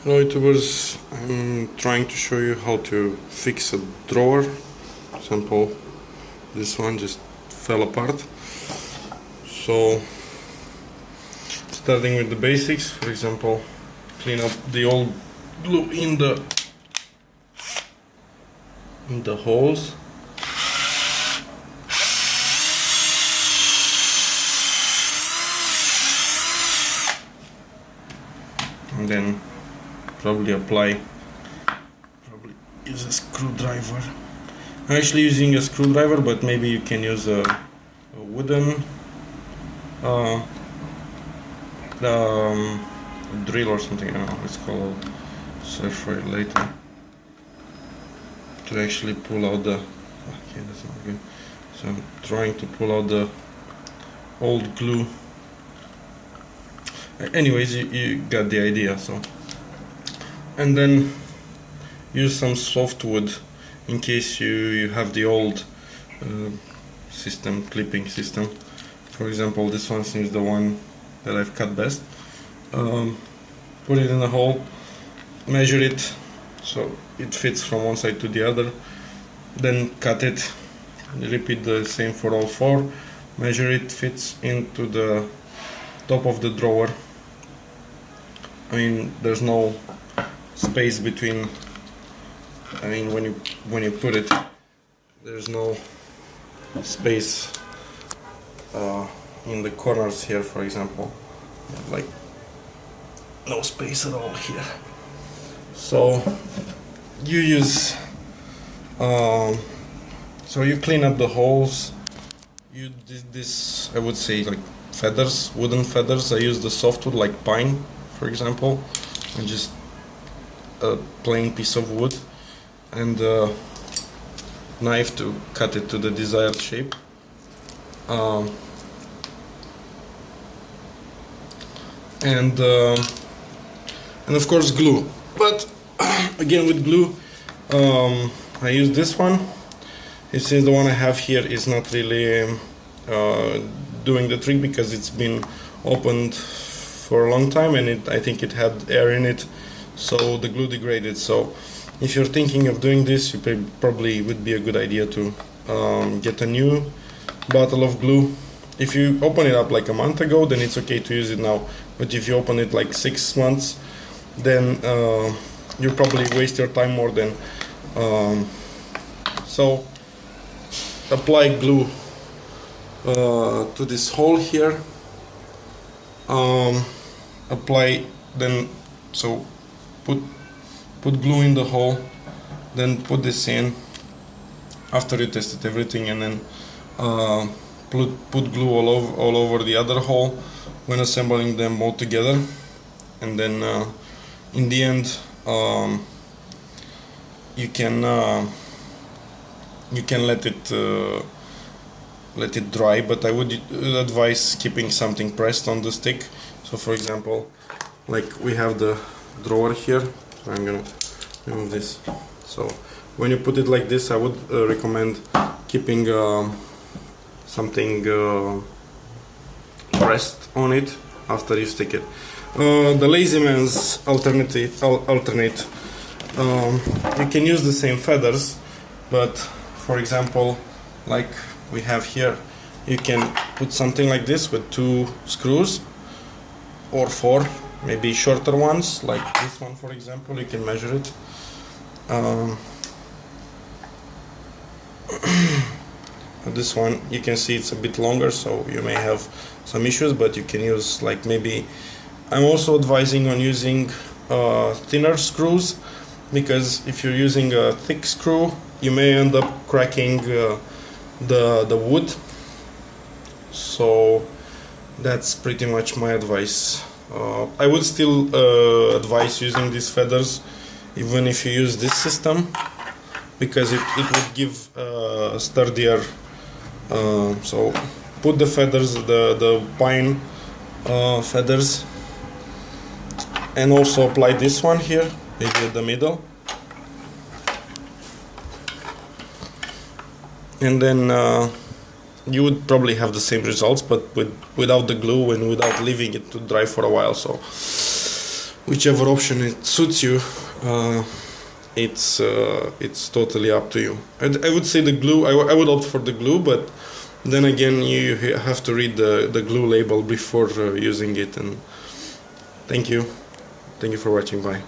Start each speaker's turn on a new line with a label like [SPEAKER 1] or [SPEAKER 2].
[SPEAKER 1] Hello YouTubers, I'm trying to show you how to fix a drawer. For example, this one just fell apart. So, starting with the basics, for example, clean up the old glue in the holes. And then probably use a screwdriver. I'm actually using a screwdriver, but maybe you can use a wooden drill or something. I don't know what it's called. I'll search for it later. To actually pull out the okay, that's not good. So I'm trying to pull out the old glue. Anyways, you got the idea. So, and then use some softwood in case you have the old clipping system. For example, this one seems the one that I've cut best. Put it in a hole, measure it so it fits from one side to the other, then cut it. Repeat the same for all four. Measure it, fits into the top of the drawer. I mean, there's no space between. I mean, when you put it, there's no space in the corners here. For example, like no space at all here. So you use. So you clean up the holes. You did this, I would say, like feathers, wooden feathers. I use the softwood, like pine, for example, and just a plain piece of wood, and a knife to cut it to the desired shape. And of course glue. But again, with glue, I use this one. Since the one I have here is not really doing the trick because it's been opened for a long time, and I think it had air in it, so the glue degraded. So if you're thinking of doing this, you probably would be a good idea to get a new bottle of glue. If you open it up like a month ago, then it's okay to use it now. But if you open it like 6 months, then you probably waste your time more than so apply glue to this hole here. Apply, then so put glue in the hole, then put this in after you tested everything, and then put glue all over the other hole when assembling them all together. And then in the end, you can let it dry, but I would advise keeping something pressed on the stick. So for example, like we have the drawer here, so I'm gonna remove this. So when you put it like this, I would recommend keeping something pressed on it after you stick it. The Lazy Man's alternate, you can use the same feathers, but for example, like we have here, you can put something like this with 2 screws or 4, maybe shorter ones, like this one for example. You can measure it. This one, you can see it's a bit longer, so you may have some issues, but you can use, like, maybe I'm also advising on using thinner screws, because if you're using a thick screw, you may end up cracking the wood. So that's pretty much my advice. I would still advise using these feathers even if you use this system, because it would give sturdier. So put the feathers, the pine feathers, and also apply this one here, maybe in the middle, and then you would probably have the same results, but without the glue and without leaving it to dry for a while. So whichever option it suits you. It's totally up to you. I would say the glue. I would opt for the glue, but then again, you have to read the glue label before using it. And thank you for watching. Bye.